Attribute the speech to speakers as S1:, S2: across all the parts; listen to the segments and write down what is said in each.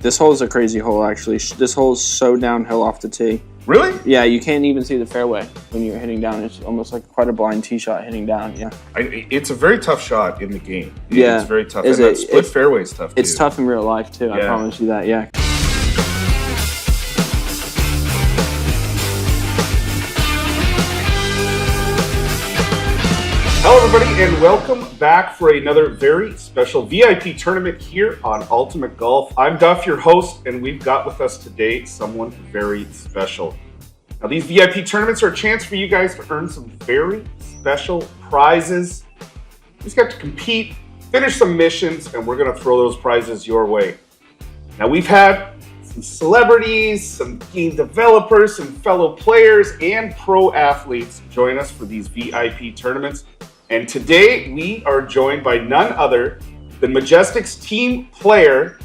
S1: This hole is a crazy hole, actually. This hole is so downhill off the tee.
S2: Really?
S1: Yeah, you can't even see the fairway when you're hitting down. It's almost like quite a blind tee shot hitting down, yeah.
S2: It's a very tough shot in the game.
S1: Yeah.
S2: It's very tough. And that split fairway is tough, too.
S1: It's tough in real life, too. Yeah. I promise you that, yeah.
S2: Hello, everybody, and welcome back for another very special VIP tournament here on Ultimate Golf. I'm Duff, your host, and we've got with us today someone very special. Now, these VIP tournaments are a chance for you guys to earn some very special prizes. You just got to compete, finish some missions, and we're going to throw those prizes your way. Now, we've had some celebrities, some game developers, some fellow players, and pro athletes join us for these VIP tournaments. And today we are joined by none other than Majesticks team player,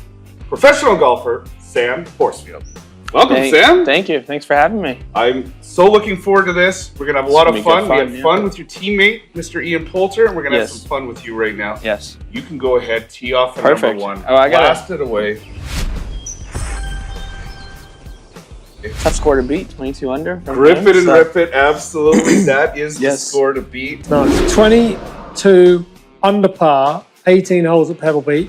S2: professional golfer, Sam Horsfield. Welcome, Sam.
S1: Thank you. Thanks for having me.
S2: I'm so looking forward to this. We're going to have a lot of fun. We had fun with your teammate, Mr. Ian Poulter, and we're going to have some fun with you right now.
S1: Yes.
S2: You can go ahead, tee off at number one.
S1: Oh, I got
S2: blast it away.
S1: Tough score to beat, 22 under.
S2: Grip it and rip it, absolutely. That is the score to beat.
S3: No, it's 22 under par, 18 holes at Pebble Beach.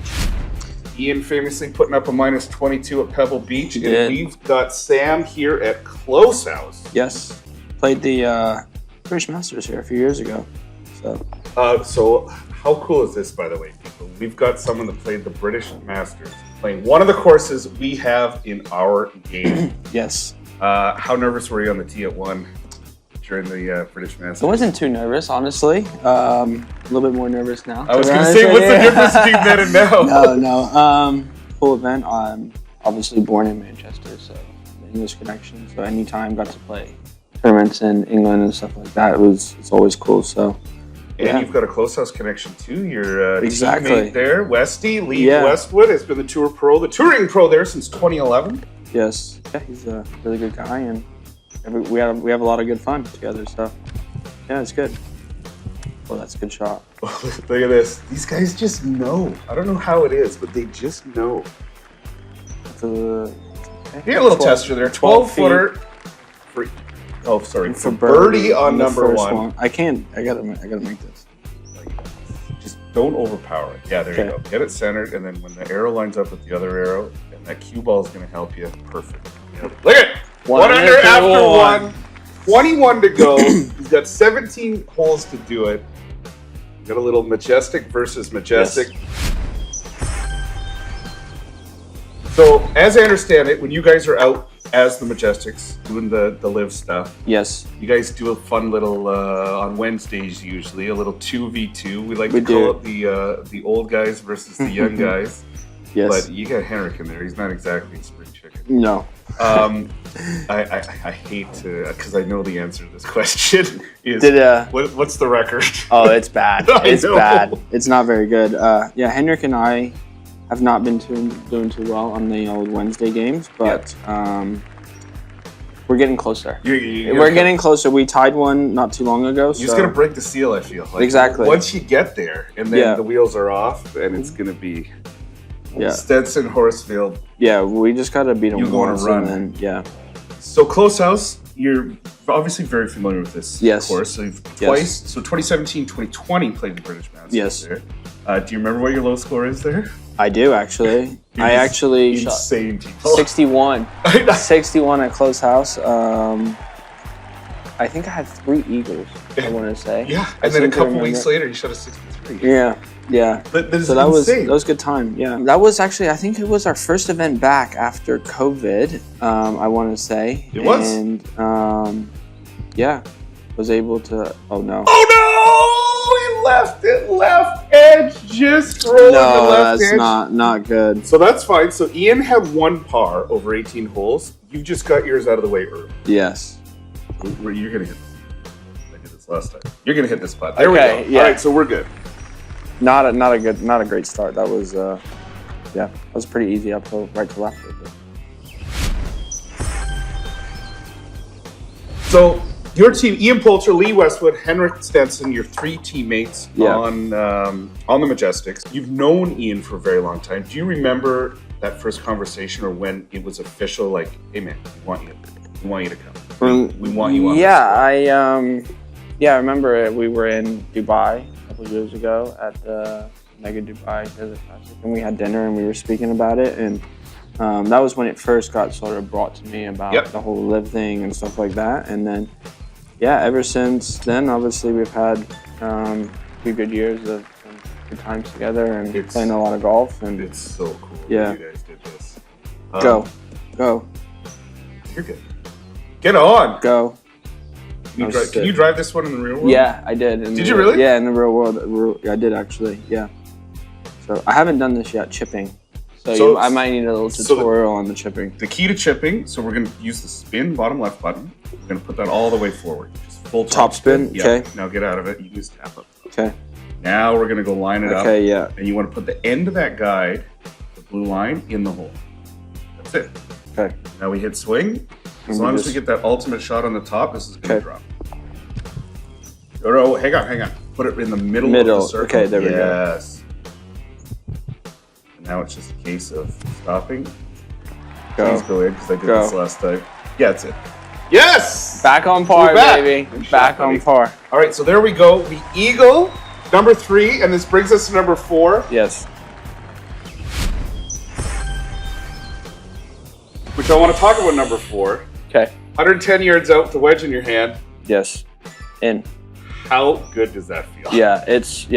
S2: Ian famously putting up a minus 22 at Pebble Beach.
S1: And
S2: we've got Sam here at Close House.
S1: Yes. Played the British Masters here a few years ago.
S2: So how cool is this, by the way, people? We've got someone that played the British Masters, playing one of the courses we have in our game.
S1: Yes.
S2: How nervous were you on the tee at one during the British Masters?
S1: I wasn't too nervous, honestly. A little bit more nervous now.
S2: I was going to say, what's the difference between then and now?
S1: No. Cool event. I'm obviously born in Manchester, so the English connection. So anytime got to play tournaments in England and stuff like that, it's always cool. So.
S2: And you've got a Close House connection too. Your teammate there, Westy, Lee Westwood, has been the Tour Pro, the touring pro there since 2011.
S1: Yes. Yeah, he's a really good guy, and we have a lot of good fun together. So, yeah, it's good. Oh, that's a good shot.
S2: Look at this. These guys just know. I don't know how it is, but they just know.
S1: Okay.
S2: Here, a little tester there. 12-footer. For birdie on number one.
S1: I gotta make this.
S2: Just don't overpower it. Yeah, there you go. Get it centered, and then when the arrow lines up with the other arrow, and that cue ball is going to help you. Perfect. Yep. Look at it. One under after one. 21 to go. He's got 17 holes to do it. Got a little Majestic versus Majestic. Yes. So, as I understand it, when you guys are out as the Majesticks doing the LIV stuff,
S1: yes,
S2: you guys do a fun little on Wednesdays usually a little 2v2. We like to call it the old guys versus the young guys.
S1: Yes,
S2: but you got Henrik in there. He's not exactly a spring chicken.
S1: No.
S2: I hate to, because I know the answer to this question is what's the record?
S1: Oh, it's bad. It's bad. It's not very good. Yeah, Henrik and I have not been doing too well on the old Wednesday games, but we're getting closer. We're getting closer. We tied one not too long ago.
S2: You're just going to break the seal, I feel. Like,
S1: exactly.
S2: Once you get there, and then the wheels are off, and it's going to be Stetson Horsfield.
S1: Yeah, we just got to beat him once. And then,
S2: So Close House, you're obviously very familiar with this course. So you've twice, so 2017, 2020 played the British Masters.
S1: Yes.
S2: There. Do you remember what your low score is there?
S1: I do, actually. I actually shot 61. 61 at Close House. I think I had 3 eagles, I want to say.
S2: Yeah, and then a couple weeks later, you shot a 63.
S1: Yeah.
S2: But
S1: so that was a good time. Yeah, that was actually, I think it was our first event back after COVID. I want to say
S2: it was,
S1: and was able to. Oh no!
S2: He left it left edge, just rolling the left edge.
S1: No, that's not good.
S2: So that's fine. So Ian had 1 par over 18 holes. You just got yours out of the way early.
S1: Yes.
S2: You're gonna hit this. I did this last time. You're gonna hit this putt. There we go. Yeah. All right, so we're good.
S1: Not a great start. That was that was pretty easy uphill, right to left.
S2: So your team, Ian Poulter, Lee Westwood, Henrik Stenson, your 3 teammates on the Majesticks. You've known Ian for a very long time. Do you remember that first conversation, or when it was official? Like, hey man, we want you to come. We want you on.
S1: I remember we were in Dubai a couple of years ago at the Mega Dubai Desert Classic, and we had dinner and we were speaking about it, and that was when it first got sort of brought to me about the whole LIV thing and stuff like that. And then, ever since then, obviously we've had a few good years of some good times together and playing a lot of golf. And
S2: it's so cool
S1: that
S2: you guys did this.
S1: Go.
S2: You're good. Get on.
S1: Go.
S2: Can you drive this one in the real world?
S1: Yeah, I did.
S2: Did you really?
S1: Yeah, in the real world. I did actually. Yeah. So I haven't done this yet, chipping. So I might need a little tutorial on the chipping.
S2: The key to chipping, so we're going to use the spin bottom left button. We're going to put that all the way forward. Just full top spin.
S1: Yeah. Okay.
S2: Now get out of it. You just tap up.
S1: Okay.
S2: Now we're going to go line it up.
S1: Okay, yeah.
S2: And you want to put the end of that guide, the blue line, in the hole. That's it.
S1: Okay.
S2: Now we hit swing. As long as we get that ultimate shot on the top, this is going to drop. Oh, hang on. Put it in the middle of the circle.
S1: Okay, there we go.
S2: Yes. And now it's just a case of stopping. Please go in, because I did this last time. Yeah, that's it. Yes!
S1: Back on par, baby. Back on par.
S2: All right, so there we go. The eagle, number 3, and this brings us to number 4.
S1: Yes.
S2: Which I want to talk about number 4.
S1: Okay.
S2: 110 yards out with the wedge in your hand.
S1: Yes. In.
S2: How good does that feel?
S1: Yeah, it's.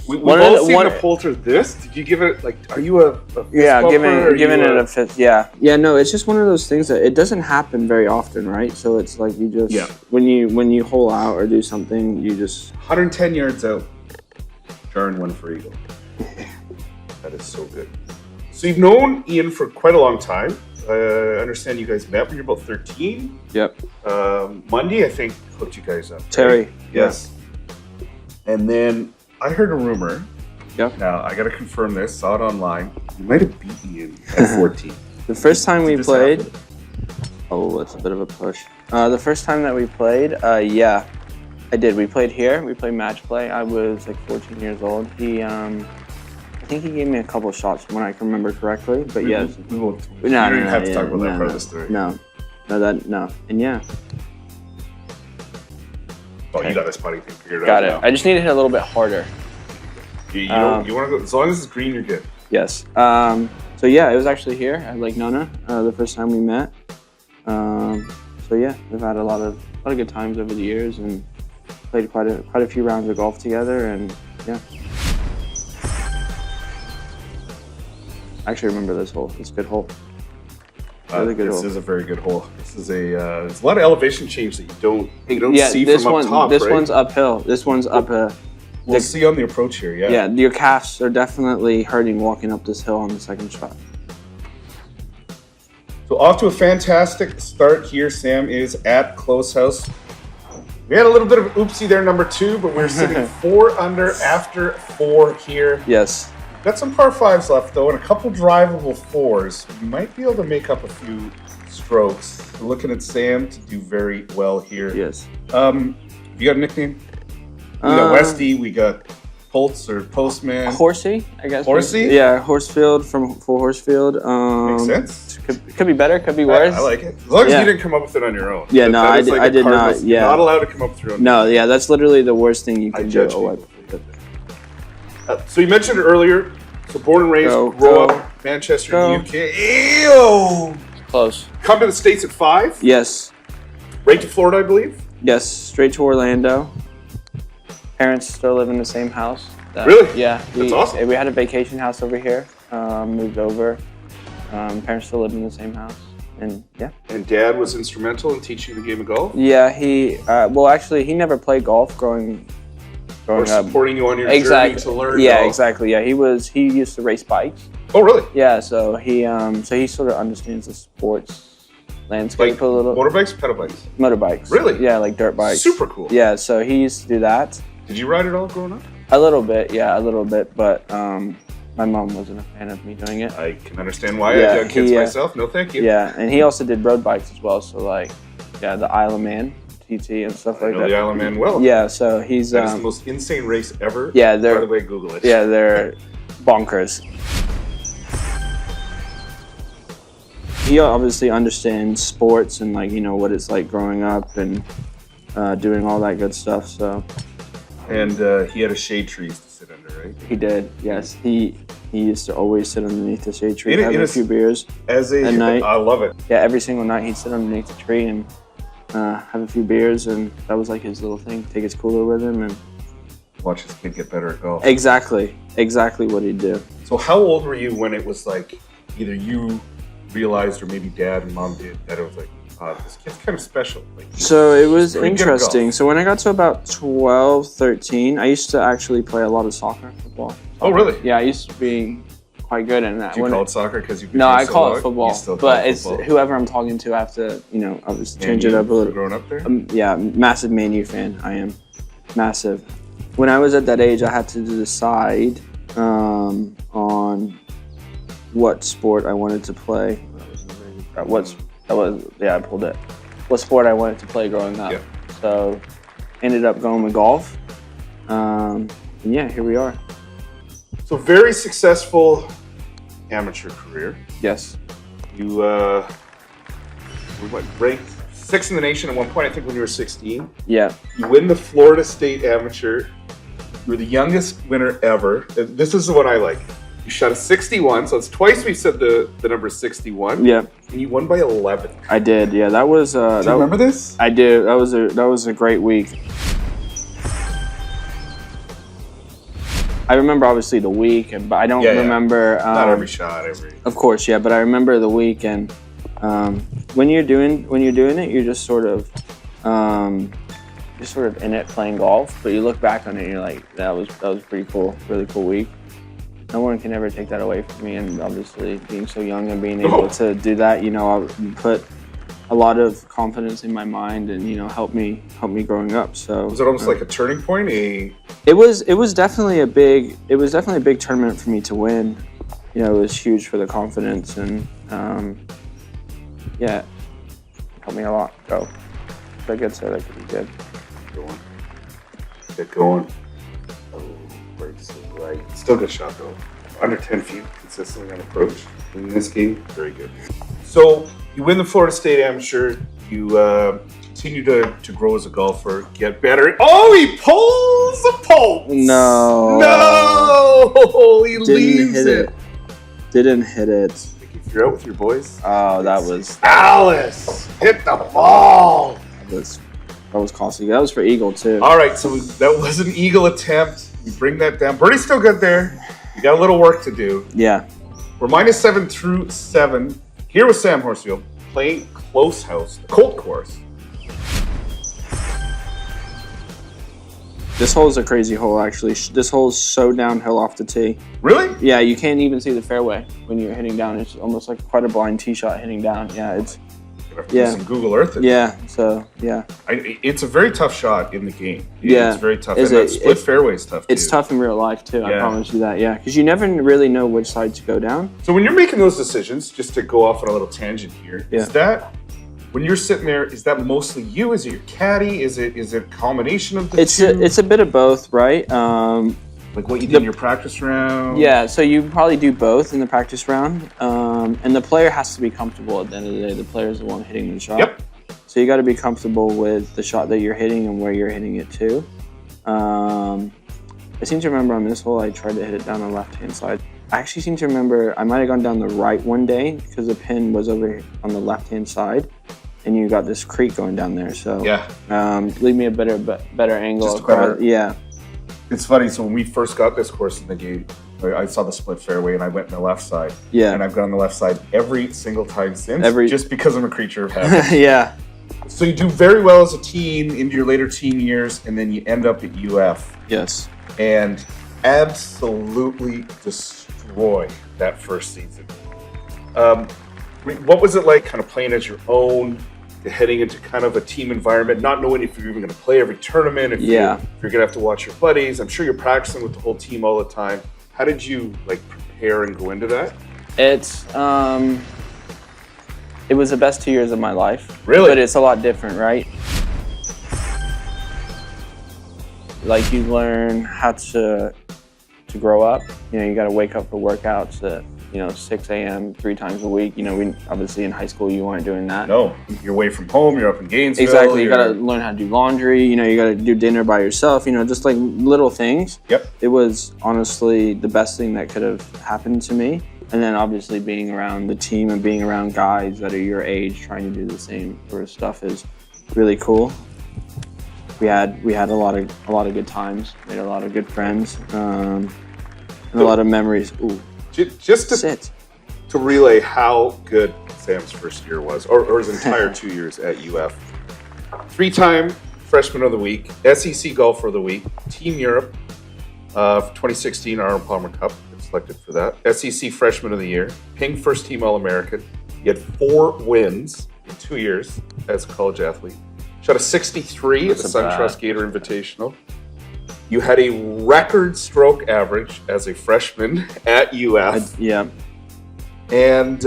S2: We've all seen the Poulter this. Did you give it, like, are you a fist bumper,
S1: giving it a fist, yeah. Yeah, no, it's just one of those things that it doesn't happen very often, right? So it's like you just, when you hole out or do something, you just.
S2: 110 yards out, turn one for eagle. That is so good. So you've known Ian for quite a long time. I understand you guys met when you were about 13.
S1: Yep.
S2: Monday, I think, hooked you guys up. Right?
S1: Terry.
S2: Yes. And then I heard a rumor.
S1: Yep.
S2: Now, I got to confirm this. Saw it online. You might have beat Ian at 14.
S1: The first time we played... Oh, that's a bit of a push. The first time that we played, yeah, I did. We played here. We played match play. I was like 14 years old. I think he gave me a couple of shots when I can remember correctly, but yes.
S2: We won't. You don't even have to talk about that part of the story.
S1: No. And yeah.
S2: Oh, you got this putting thing figured out.
S1: Got it. I just need to hit a little bit harder.
S2: You want to go, as long as it's green, you're good.
S1: Yes. So yeah, it was actually here at Lake Nona, the first time we met. So yeah, we've had a lot of good times over the years and played quite a few rounds of golf together, and yeah. I actually remember this hole. It's a good hole. Really good hole.
S2: This is a very good hole. This is there's a lot of elevation change that you don't see from up top,
S1: This one's uphill. This one's up a...
S2: We'll see on the approach here, yeah.
S1: Yeah, your calves are definitely hurting walking up this hill on the second shot.
S2: So off to a fantastic start here. Sam is at Close House. We had a little bit of oopsie there, number 2, but we're sitting 4 under after 4 here.
S1: Yes.
S2: Got some par 5s left, though, and a couple drivable 4s. You might be able to make up a few strokes. We're looking at Sam to do very well here.
S1: Yes.
S2: You got a nickname? We got Westy, we got Pulse or Postman.
S1: Horsey, I guess.
S2: Horsey?
S1: Yeah, Horsfield from Horsfield.
S2: Makes sense.
S1: Could be better, could be worse.
S2: I like it. As long as you didn't come up with it on your own.
S1: Yeah, no, I did not. Yeah.
S2: You're not allowed to come up with your own.
S1: No, yeah, that's literally the worst thing you can do.
S2: So you mentioned earlier, so born and raised, grow up, Manchester, UK. Ew!
S1: Close.
S2: Come to the States at 5?
S1: Yes.
S2: Right to Florida, I believe?
S1: Yes, straight to Orlando. Parents still live in the same house.
S2: Really?
S1: Yeah.
S2: That's awesome.
S1: We had a vacation house over here, moved over. Parents still live in the same house, and yeah.
S2: And Dad was instrumental in teaching you the game of golf?
S1: Yeah, he he never played golf growing
S2: or supporting you on your journey to learn
S1: golf. Exactly. Yeah, he used to race bikes.
S2: Oh, really?
S1: Yeah, so he sort of understands the sports landscape a little.
S2: Motorbikes, pedal bikes?
S1: Motorbikes.
S2: Really?
S1: Yeah, like dirt bikes.
S2: Super cool.
S1: Yeah, so he used to do that.
S2: Did you ride it all growing up?
S1: A little bit, but my mom wasn't a fan of me doing it.
S2: I can understand why. I have kids myself. No, thank you.
S1: Yeah, and he also did road bikes as well. So the Isle of Man TT and stuff like that.
S2: The Isle of Man well.
S1: Yeah, so he's
S2: that is the most insane race ever.
S1: Yeah,
S2: by the way, Google it.
S1: Yeah, they're bonkers. he obviously understands sports and like, you know, what it's like growing up and doing all that good stuff. So.
S2: And he had a shade tree to sit under, right?
S1: He did, yes. He used to always sit underneath the shade tree, have a few beers at night.
S2: I love it.
S1: Yeah, every single night he'd sit underneath the tree and have a few beers, and that was like his little thing. Take his cooler with him and
S2: watch his kid get better at golf.
S1: Exactly what he'd do.
S2: So how old were you when it was like either you realized or maybe dad and mom did that it was like, this kid's kind of special? Like,
S1: so it was interesting. So when I got to about 12, 13, I used to actually play a lot of soccer, football.
S2: Oh, really?
S1: Yeah, I used to be quite good in that.
S2: Do you call it soccer because you?
S1: No, I call it football. But it's whoever I'm talking to. I have to, you know, obviously change it up a little.
S2: Growing up there?
S1: Yeah, massive Man U fan. I am massive. When I was at that age, I had to decide on what sport I wanted to play. I pulled it. What sport I wanted to play growing up. Yeah. So ended up going with golf. And yeah, here we are.
S2: So very successful amateur career.
S1: Yes.
S2: You were ranked 6th in the nation at one point, I think when you were 16.
S1: Yeah.
S2: You win the Florida State Amateur. You were the youngest winner ever. This is the one I like. You shot a 61, so it's twice we said the number 61.
S1: Yeah.
S2: And you won by 11.
S1: I did. Yeah, that was.
S2: Do you remember this?
S1: I do. That was a great week. I remember obviously the week, but I don't remember.
S2: Not every shot,
S1: Of course, yeah, but I remember the week, and when you're doing it, you're just sort of in it playing golf. But you look back on it, and you're like, that was pretty cool, really cool week. No one can ever take that away from me, and obviously being so young and being able to do that, you know, put a lot of confidence in my mind, and you know, help me growing up. So
S2: was it almost like a turning point?
S1: It was definitely a big tournament for me to win. You know, it was huge for the confidence, and yeah, helped me a lot. So I guess that could be good.
S2: Get going. Right. Still good shot though. Under 10 feet consistently on approach. In this game, very good. So you win the Florida State Amateur. You continue to grow as a golfer, get better. Oh, he pulls the pole. No, he leaves it.
S1: Didn't hit it.
S2: If you're out with your boys.
S1: Oh, that was
S2: Alice hit the ball.
S1: That was costly. That was for eagle too.
S2: All right, so that was an eagle attempt. You bring that down. Birdie's still good there. You got a little work to do.
S1: Yeah.
S2: We're -7 through 7. Here with Sam Horsfield, playing Close House, the Colt course.
S1: This hole is a crazy hole, actually. This hole is so downhill off the tee.
S2: Really?
S1: Yeah, you can't even see the fairway when you're hitting down. It's almost like quite a blind tee shot hitting down. Yeah, it's...
S2: Yeah. Some Google Earth.
S1: Yeah, so, yeah.
S2: It's a very tough shot in the game.
S1: Yeah.
S2: It's very tough. And that split fairway is tough, too.
S1: It's tough in real life, too. I promise you that, yeah. Because you never really know which side to go down.
S2: So when you're making those decisions, just to go off on a little tangent here, is that, when you're sitting there, is that mostly you? Is it your caddy? Is it a combination of the two?
S1: It's a bit of both, right?
S2: Like what you did in your practice round?
S1: Yeah, so you probably do both in the practice round. And the player has to be comfortable at the end of the day. The player is the one hitting the shot.
S2: Yep.
S1: So you got to be comfortable with the shot that you're hitting and where you're hitting it to. I seem to remember on this hole, I tried to hit it down the left-hand side. I actually seem to remember I might have gone down the right one day because the pin was over on the left-hand side. And you got this creek going down there. So leave me a better angle.
S2: Just better.
S1: Yeah.
S2: It's funny, so when we first got this course in the game, I saw the split fairway and I went on the left side.
S1: Yeah.
S2: And I've gone on the left side every single time since, just because I'm a creature of habit.
S1: Yeah.
S2: So you do very well as a teen into your later teen years, and then you end up at UF.
S1: Yes.
S2: And absolutely destroy that first season. What was it like kind of playing as your own, heading into kind of a team environment, not knowing if you're even going to play every tournament, if you're going to have to watch your buddies? I'm sure you're practicing with the whole team all the time. How did you like prepare and go into that?
S1: It was the best 2 years of my life.
S2: Really?
S1: But it's a lot different, right? Like you learn how to grow up. You know, you got to wake up for workouts. 6 a.m. 3 times a week. We obviously in high school you weren't doing that.
S2: No, you're away from home. You're up in Gainesville.
S1: Exactly. You got to learn how to do laundry. You got to do dinner by yourself. Just like little things.
S2: Yep.
S1: It was honestly the best thing that could have happened to me. And then obviously being around the team and being around guys that are your age trying to do the same sort of stuff is really cool. We had a lot of good times, made a lot of good friends, and a lot of memories. Ooh,
S2: just to relay how good Sam's first year was, or his entire 2 years at UF. 3-time Freshman of the Week, SEC Golfer of the Week, Team Europe, 2016 Arnold Palmer Cup. Selected for that. SEC Freshman of the Year, Ping First Team All-American. You had 4 wins in 2 years as a college athlete. Shot a 63 at the SunTrust Gator Invitational. You had a record stroke average as a freshman at UF.
S1: Yeah.
S2: And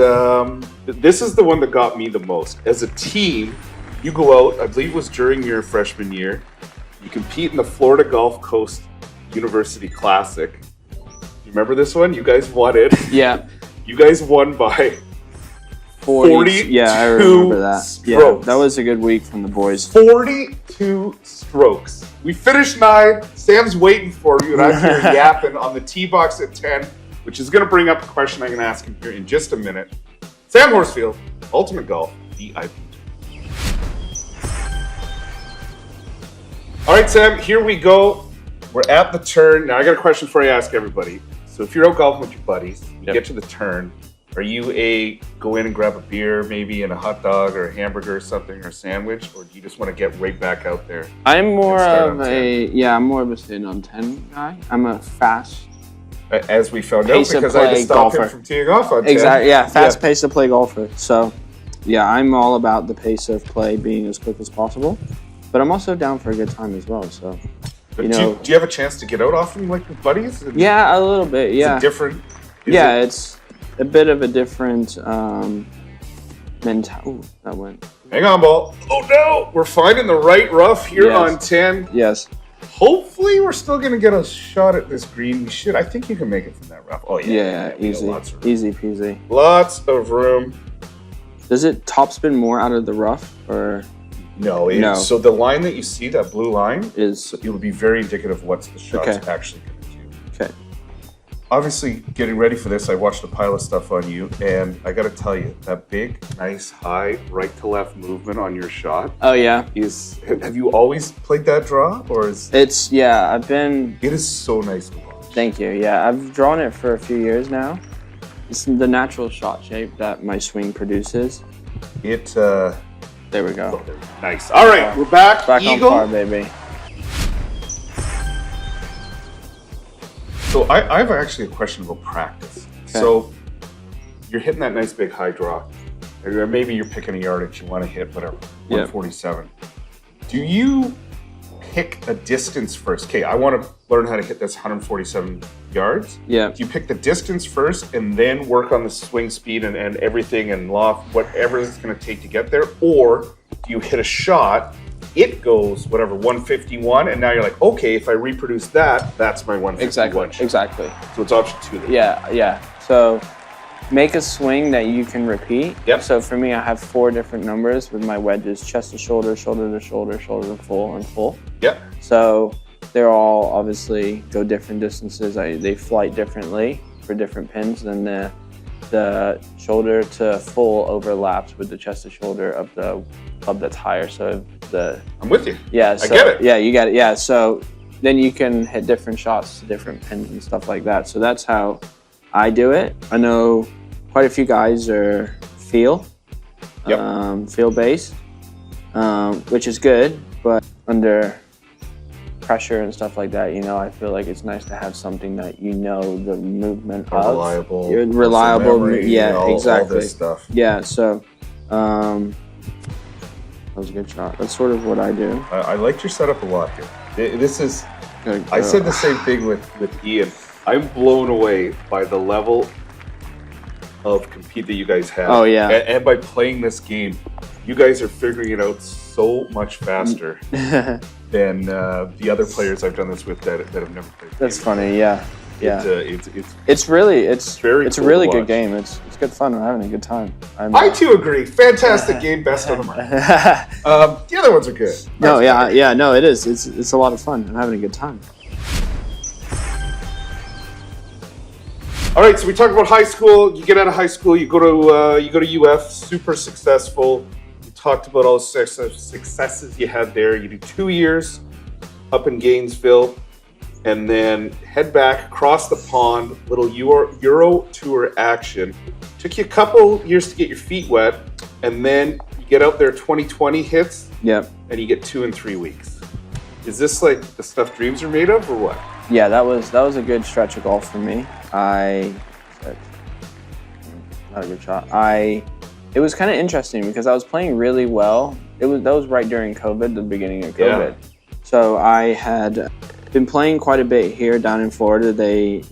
S2: this is the one that got me the most. As a team, you go out, I believe it was during your freshman year, you compete in the Florida Gulf Coast University Classic. Remember this one? You guys won it.
S1: Yeah.
S2: You guys won by 42
S1: Yeah, I remember that.
S2: strokes.
S1: Yeah, that was a good week from the boys.
S2: 42 strokes. We finished 9. Sam's waiting for you, and I'm here yapping on the tee box at 10, which is going to bring up a question I'm going to ask him here in just a minute. Sam Horsfield, Ultimate Golf, VIP. All right, Sam, here we go. We're at the turn. Now, I got a question for you to ask everybody. So if you're out golfing with your buddies, you get to the turn, are you go in and grab a beer maybe and a hot dog or a hamburger or something or a sandwich, or do you just want to get right back out there?
S1: I'm more of a sit on 10 guy. I'm a fast
S2: as we found out because I just stopped him from teeing off on 10.
S1: Exactly, yeah, fast pace to play golfer. So yeah, I'm all about the pace of play being as quick as possible. But I'm also down for a good time as well. So
S2: do you have a chance to get out often, like with buddies?
S1: Yeah, a little bit. Yeah,
S2: is it different?
S1: It's a bit of a different mentality. Ooh, that went.
S2: Hang on, ball. Oh no, we're finding the right rough here on 10.
S1: Yes.
S2: Hopefully, we're still gonna get a shot at this green. We should. I think you can make it from that rough. Oh yeah.
S1: Yeah, easy peasy.
S2: Lots of room.
S1: Does it topspin more out of the rough or?
S2: No. So the line that you see, that blue line, it will be very indicative of what the shot's actually going to do.
S1: Okay.
S2: Obviously, getting ready for this, I watched a pile of stuff on you, and I got to tell you, that big, nice, high, right to left movement on your shot.
S1: Oh yeah.
S2: Have you always played that draw, or is?
S1: I've been.
S2: It is so nice to watch.
S1: Thank you. Yeah, I've drawn it for a few years now. It's the natural shot shape that my swing produces.
S2: There
S1: we go.
S2: Nice. All right, we're back. Eagle.
S1: On par, baby.
S2: So I have actually a question about practice. Okay. So you're hitting that nice big high draw. Or maybe you're picking a yardage you want to hit, whatever, 147. Do you pick a distance first? Okay, I want to learn how to hit this 147 yards.
S1: Yeah.
S2: Do you pick the distance first and then work on the swing speed and everything and loft, whatever it's going to take to get there? Or do you hit a shot, it goes, 151, and now you're like, okay, if I reproduce that, that's my 151 shot.
S1: Exactly.
S2: So it's option 2 then.
S1: Yeah. So make a swing that you can repeat.
S2: Yep.
S1: So for me, I have 4 different numbers with my wedges: chest to shoulder, shoulder to shoulder, shoulder to full, and full.
S2: Yep.
S1: So they're all obviously go different distances. They flight differently for different pins. Then the shoulder to full overlaps with the chest to shoulder of the club that's higher. So
S2: I'm with you.
S1: Yeah.
S2: I get it.
S1: Yeah, you get it. Yeah. So then you can hit different shots to different pins and stuff like that. So that's how I do it. I know quite a few guys are feel based, which is good, but under pressure and stuff like that, I feel like it's nice to have something that the movement of.
S2: Reliable.
S1: Memory, exactly.
S2: All this stuff.
S1: Yeah, so that was a good shot. That's sort of what I do.
S2: I liked your setup a lot here. This is. I said the same thing with Ian. I'm blown away by the level of compete that you guys have.
S1: Oh yeah.
S2: And by playing this game, you guys are figuring it out so much faster than the other players I've done this with that have never played.
S1: That's funny, yeah. Yeah.
S2: It's
S1: a really
S2: cool to
S1: good
S2: watch.
S1: game. It's good fun. We're having a good time.
S2: I too agree. Fantastic game, best of the month. The other ones are good.
S1: No, no, it is. It's a lot of fun. I'm having a good time.
S2: All right, so we talked about high school. You get out of high school, you go to UF, super successful. You talked about all the successes you had there. You do 2 years up in Gainesville, and then head back across the pond. Little Euro Tour action. Took you a couple years to get your feet wet, and then you get out there. 2020 hits.
S1: Yep.
S2: And you get 2 in 3 weeks. Is this like the stuff dreams are made of, or what?
S1: Yeah, that was a good stretch of golf for me. Not a good shot. It was kind of interesting because I was playing really well. That was right during COVID, the beginning of COVID. Yeah. So I had been playing quite a bit here down in Florida. They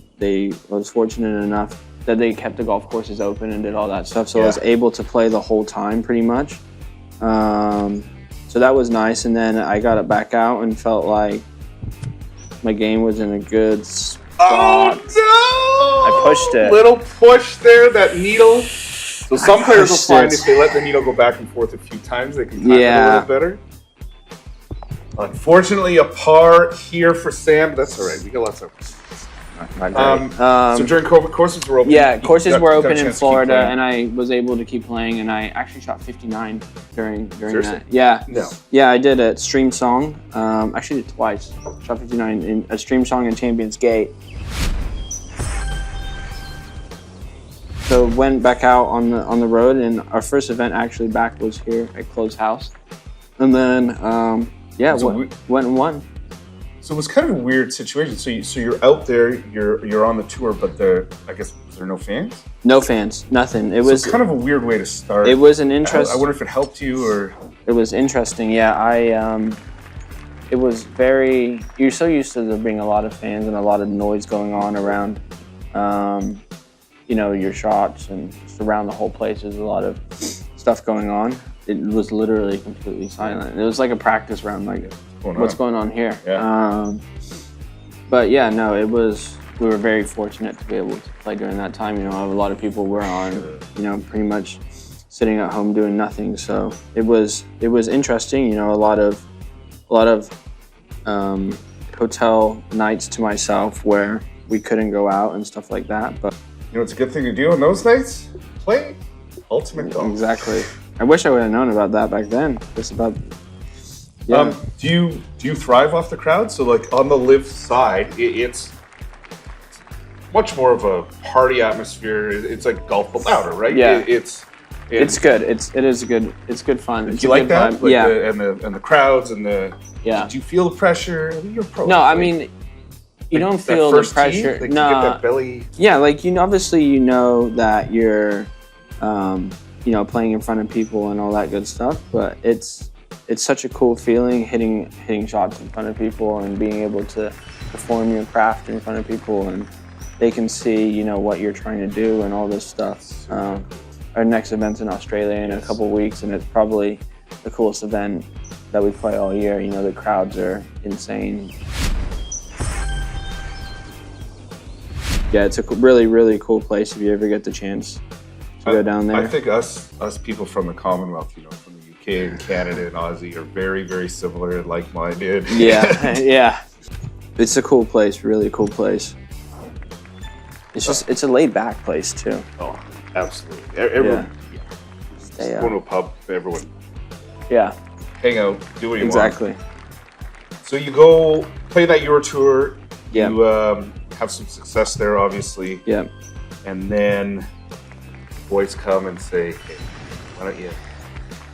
S1: was fortunate enough that they kept the golf courses open and did all that stuff. So I was able to play the whole time pretty much. So that was nice. And then I got it back out and felt like my game was in a good spot.
S2: Oh no!
S1: I pushed it.
S2: Little push there, that needle. So some players will find if they let the needle go back and forth a few times, they can time it a little better. Unfortunately, a par here for Sam. That's all right. We got lots of. So during COVID, courses were open.
S1: Yeah, courses were open in Florida, and I was able to keep playing. And I actually shot 59 during that. Yeah,
S2: no.
S1: Yeah, I did a stream song. Actually, did it twice. Shot 59 in a stream song in Champions Gate. So went back out on the road, and our first event actually back was here at Close House, and then went and won.
S2: So it was kind of a weird situation. So you're out there, you're on the tour, but there are no fans?
S1: No fans, nothing. It was
S2: kind of a weird way to start.
S1: It was an interesting.
S2: I wonder if it helped you or.
S1: It was interesting, yeah. It was very. You're so used to there being a lot of fans and a lot of noise going on around, your shots and just around the whole place. There's a lot of stuff going on. It was literally completely silent. It was like a practice round, like. What's going on here?
S2: Yeah.
S1: But yeah, no, it was. We were very fortunate to be able to play during that time. A lot of people were on, pretty much sitting at home doing nothing. So it was interesting. A lot of hotel nights to myself where we couldn't go out and stuff like that. But
S2: it's a good thing to do on those nights. Play ultimate golf.
S1: Exactly. I wish I would have known about that back then. Just about. Yeah.
S2: Do you thrive off the crowd? So like on the LIV side, it's much more of a party atmosphere. It's like golf but louder, right?
S1: Yeah. It's good. It is good. It's good fun.
S2: Do you like that? Like
S1: yeah.
S2: And the crowds and the.
S1: Yeah.
S2: Do you feel the pressure? I mean, you're pro.
S1: No, I mean, you don't feel the pressure.
S2: Like
S1: no.
S2: You get that belly.
S1: Yeah, like obviously that you're, playing in front of people and all that good stuff, but it's such a cool feeling hitting shots in front of people and being able to perform your craft in front of people, and they can see what you're trying to do and all this stuff. Our next event's in Australia in a couple weeks, and it's probably the coolest event that we play all year. The crowds are insane. Yeah, it's a really, really cool place if you ever get the chance to go down there.
S2: I think us people from the Commonwealth, from the UK and Canada and Aussie are very, very similar and like-minded.
S1: Yeah, yeah. It's a cool place, really cool place. It's a laid-back place too.
S2: Oh, absolutely. Everyone,
S1: yeah.
S2: Go to a pub, everyone.
S1: Yeah.
S2: Hang out, do what you want.
S1: Exactly.
S2: So you go play that Euro Tour.
S1: Yeah.
S2: You have some success there, obviously.
S1: Yeah.
S2: And then boys come and say, "Hey, why don't you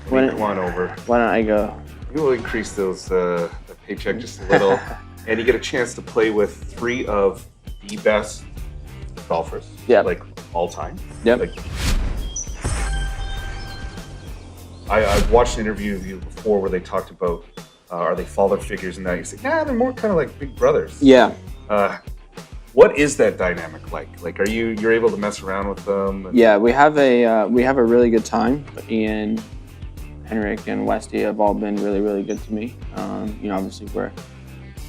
S2: come on over?
S1: Why don't I go?
S2: We will increase those the paycheck just a little, and you get a chance to play with 3 of the best golfers.
S1: Yeah.
S2: Like all time.
S1: Yep.
S2: Like, I've watched an interview of you before where they talked about are they father figures and that. You say, nah, they're more kind of like big brothers.
S1: Yeah.
S2: What is that dynamic like? Like, you're able to mess around with them?
S1: Yeah, we have a really good time. Ian, Henrik, and Westy have all been really, really good to me. Obviously we're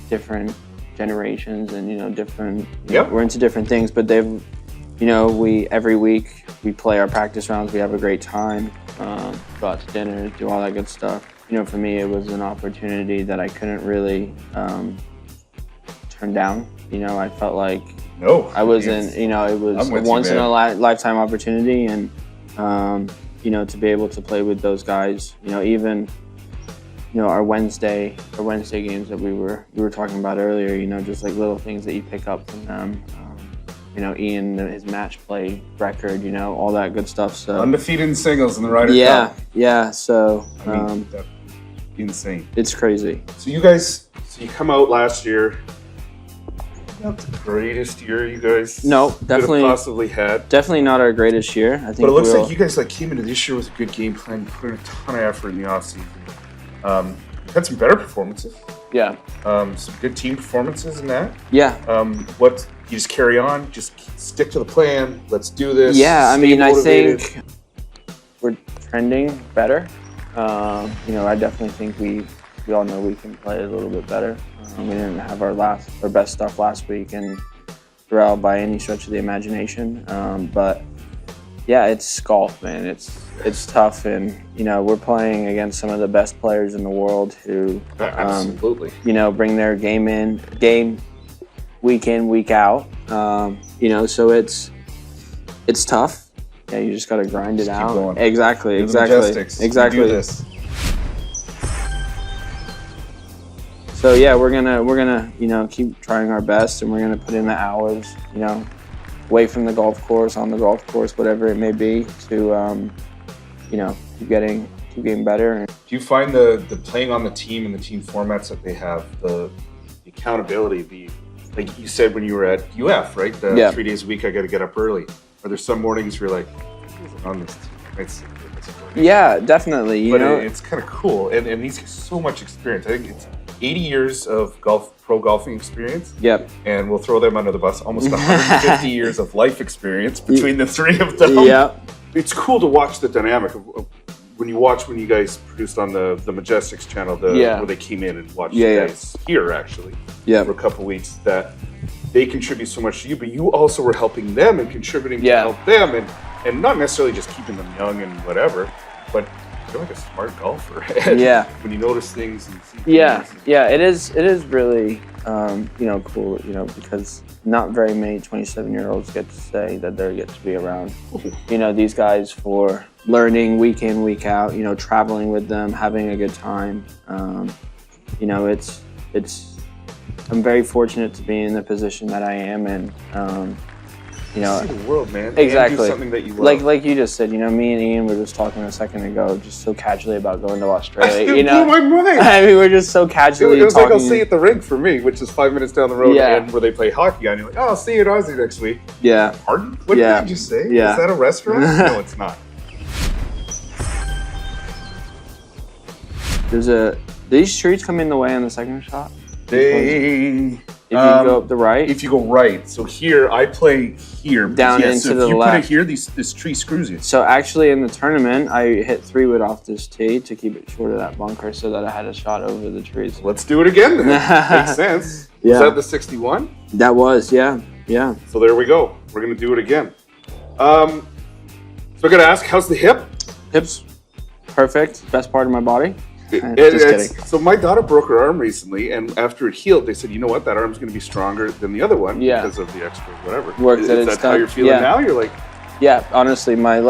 S1: different generations and different.
S2: Yep.
S1: We're into different things, but they've, we every week we play our practice rounds. We have a great time. Go out to dinner, do all that good stuff. For me, it was an opportunity that I couldn't really turn down. I felt like I wasn't. It was a once in a lifetime opportunity, and to be able to play with those guys. Even our Wednesday games that we were talking about earlier. Just like little things that you pick up from them. Ian, his match play record, all that good stuff. So
S2: undefeated in singles in the Ryder Cup.
S1: Yeah. So
S2: insane.
S1: It's crazy.
S2: So you come out last year. Not the greatest year you guys.
S1: No, definitely
S2: could have possibly had.
S1: Definitely not our greatest year. I think.
S2: But it looks like you guys came into this year with a good game plan, put in a ton of effort in the offseason. Had some better performances.
S1: Yeah.
S2: Some good team performances in that.
S1: Yeah.
S2: What you just carry on, just stick to the plan. Let's do this.
S1: Yeah, I mean, I think we're trending better. I definitely think we all know we can play a little bit better. We didn't have our best stuff last week and throughout by any stretch of the imagination. But yeah, it's golf, man. It's tough, and we're playing against some of the best players in the world who
S2: absolutely
S1: bring their game week in, week out. So it's tough. Yeah, you just got to grind it out.
S2: Keep going.
S1: Exactly.
S2: The Majesticks.
S1: Exactly.
S2: You do this.
S1: So yeah, we're gonna keep trying our best, and we're gonna put in the hours, away from the golf course, on the golf course, whatever it may be, to keep getting better.
S2: Do you find the playing on the team and the team formats that they have, the accountability, like you said when you were at UF, right? 3 days a week, I got to get up early. Are there some mornings you're like, on this team?
S1: Yeah, definitely.
S2: It's kind of cool, and he's got so much experience. I think it's 80 years of pro golfing experience.
S1: Yep.
S2: And we'll throw them under the bus. Almost 150 years of life experience between the three of them.
S1: Yep.
S2: It's cool to watch the dynamic of when you guys produced on the Majesticks channel, where they came in and watched you guys here actually for a couple weeks, that they contribute so much to you, but you also were helping them and contributing to help them, and not necessarily just keeping them young and whatever, but you're like a smart golfer. When you notice things and see things.
S1: It is really cool, because not very many 27-year-olds get to say that they get to be around these guys for learning week in, week out, traveling with them, having a good time. I'm very fortunate to be in the position that I am in.
S2: See the world, man.
S1: Exactly.
S2: And do something that you love.
S1: Like you just said, me and Ian were just talking a second ago, just so casually about going to Australia.
S2: It blew my mind.
S1: I mean, we're just so casually
S2: it was
S1: talking.
S2: Like, I'll see you at the rink for me, which is 5 minutes down the road, and where they play hockey. And you're like, I'll see you at Aussie next week.
S1: Yeah.
S2: Pardon? What did I just say?
S1: Yeah.
S2: Is that a restaurant? No, it's not.
S1: These trees come in the way on the second shot?
S2: If
S1: you go up the right?
S2: If you go right. So here, I play here.
S1: Down into the left.
S2: If you put it here, this tree screws you.
S1: So actually in the tournament, I hit 3-wood off this tee to keep it short of that bunker so that I had a shot over the trees.
S2: Let's do it again then. Makes sense.
S1: Yeah.
S2: Was that the 61?
S1: That was, yeah.
S2: So there we go. We're going to do it again. So I got to ask, how's the hip?
S1: Hip's perfect. Best part of my body. Just kidding.
S2: So my daughter broke her arm recently, and after it healed, they said, you know what, that arm's going to be stronger than the other one because of the extra whatever.
S1: Is
S2: that how you're feeling now? You're like...
S1: Yeah, honestly, my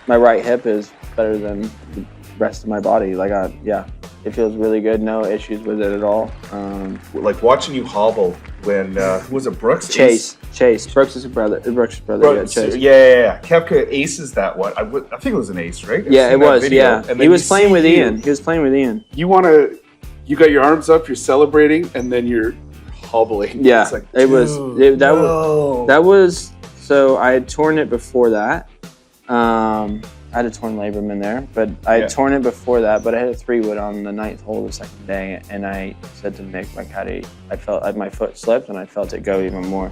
S1: right hip is better than the rest of my body. It feels really good. No issues with it at all.
S2: Like watching you hobble when, who was it, Brooks?
S1: Chase. Brooks' brother. Chase.
S2: Yeah. Koepka aces that one. I think it was an ace, right?
S1: Yeah, it was. Yeah, and he was playing with Ian.
S2: You got your arms up. You're celebrating, and then you're hobbling.
S1: Yeah,
S2: it's like,
S1: that was. So I had torn it before that. I had a torn labrum in there, but I had torn it before that. But I had a 3-wood on the 9th hole the second day, and I said to Mick, my caddy, I felt my foot slipped, and I felt it go even more.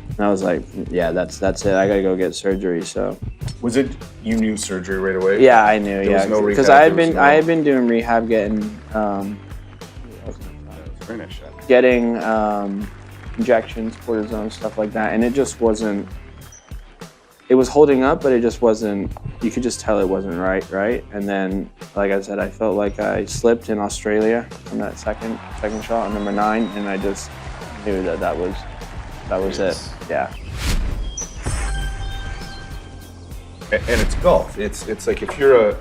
S1: And I was like, yeah, that's it. I gotta go get surgery. So,
S2: was it you knew surgery right away?
S1: Yeah, I knew.
S2: There was no rehab,
S1: because I had been doing rehab, getting.
S2: Very nice shot.
S1: getting injections, cortisone, stuff like that, and it just wasn't. It was holding up, but it just wasn't. You could just tell it wasn't right. And then, like I said, I felt like I slipped in Australia on that second shot on number 9, and I just knew that was it. Yeah.
S2: And it's golf. It's like if you're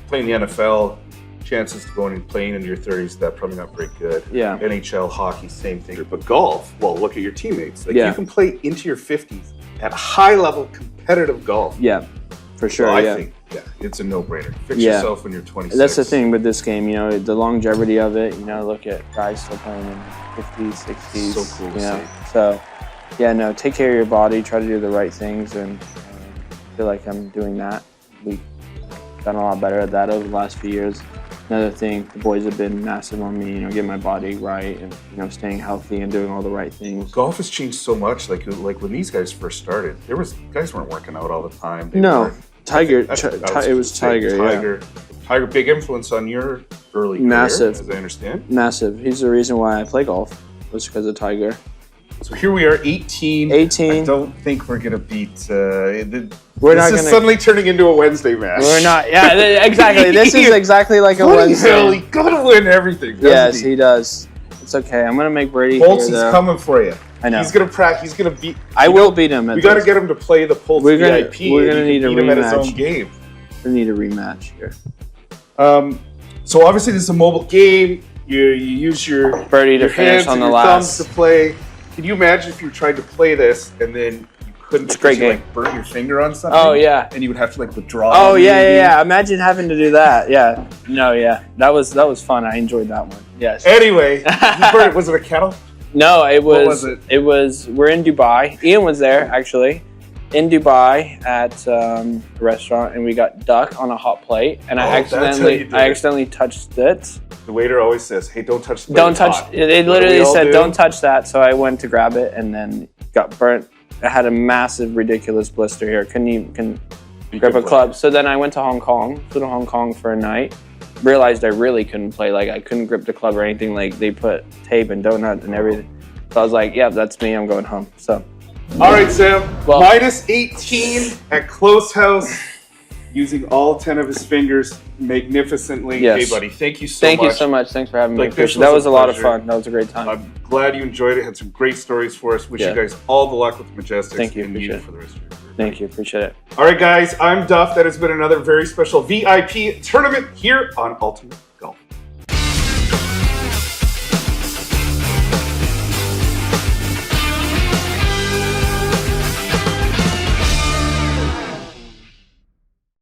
S2: playing the NFL, chances to going and playing in your 30s, that's probably not very good.
S1: Yeah.
S2: NHL, hockey, same thing. But golf, well, look at your teammates. Like
S1: Yeah.
S2: you can play into your 50s at high level competitive golf.
S1: Yeah, for sure.
S2: So I
S1: yeah.
S2: think, it's a no-brainer. Fix
S1: Yeah.
S2: yourself when you're 26.
S1: That's the thing with this game, you know, the longevity of it. You know, look at guys still playing in 50s, 60s.
S2: So cool to
S1: you know?
S2: see.
S1: So, yeah, no, take care of your body, try to do the right things, and I feel like I'm doing that. We've done a lot better at that over the last few years. Another thing, the boys have been massive on me, you know, getting my body right and, you know, staying healthy and doing all the right things.
S2: Golf has changed so much. Like when these guys first started, guys weren't working out all the time.
S1: No, Tiger,
S2: it was
S1: Tiger, yeah.
S2: Tiger, big influence on your early
S1: Massive.
S2: career, as I understand.
S1: Massive. He's the reason why I play golf, was because of Tiger.
S2: So here we are, 18.
S1: 18.
S2: I don't think we're gonna beat.
S1: We're not
S2: this is
S1: gonna.
S2: suddenly turning into a Wednesday match.
S1: We're not. Yeah, exactly. This is exactly like a
S2: Bloody hell,
S1: Wednesday.
S2: he gotta win everything.
S1: Yes, he does. It's okay. I'm gonna make Brady
S2: Holtz
S1: here,
S2: is
S1: though.
S2: coming for you.
S1: I know.
S2: He's gonna practice. He's gonna beat.
S1: I will beat him.
S2: We gotta get him to play the Pulse
S1: We're gonna-
S2: VIP.
S1: we're
S2: and
S1: gonna
S2: you can
S1: need a
S2: beat him at his
S1: rematch.
S2: own game.
S1: We need a rematch here.
S2: So obviously this is a mobile game. You use your
S1: Birdie to
S2: your
S1: finish
S2: hands
S1: on
S2: and
S1: the
S2: your
S1: last.
S2: thumbs to play. Can you imagine if you tried to play this and then you couldn't
S1: It's a great
S2: because you,
S1: game.
S2: like burnt your finger on something?
S1: Oh yeah.
S2: And you would have to like withdraw.
S1: Oh yeah,
S2: maybe?
S1: yeah. Imagine having to do that. Yeah. No, yeah. That was fun. I enjoyed that one. Yes.
S2: Anyway, was it a kettle?
S1: No, it was.
S2: What was it?
S1: It was. We're in Dubai. Ian was there actually, in Dubai at a restaurant, and we got duck on a hot plate, and
S2: that's how you did it.
S1: I accidentally touched it.
S2: The waiter always says, "Hey, don't touch the plate,
S1: Don't
S2: it's
S1: touch.
S2: hot."
S1: It
S2: What do
S1: literally
S2: we all
S1: said,
S2: do?
S1: "Don't touch that." So I went to grab it, and then got burnt. I had a massive, ridiculous blister here. Couldn't grab a club. So then I went to Hong Kong. Flew to Hong Kong for a night. Realized I really couldn't play. Like I couldn't grip the club or anything. Like they put tape and donut and everything. So I was like, "Yeah, that's me. I'm going home." So.
S2: All right, Sam.
S1: Well-
S2: Minus 18 at close house, using all 10 of his fingers magnificently.
S1: Yes.
S2: Hey, buddy, thank you so
S1: Thank
S2: much.
S1: you so much. Thanks for having me.
S2: Like, this
S1: That
S2: was
S1: was
S2: a
S1: a lot of
S2: pleasure.
S1: fun. That was a great time.
S2: I'm glad you enjoyed it. Had some great stories for us. Wish
S1: Yeah.
S2: you guys all the luck with Majesticks.
S1: Thank you.
S2: And
S1: Appreciate it.
S2: for the rest of your career.
S1: Thank you. Appreciate it.
S2: All right, guys. I'm Duff. That has been another very special VIP tournament here on Ultimate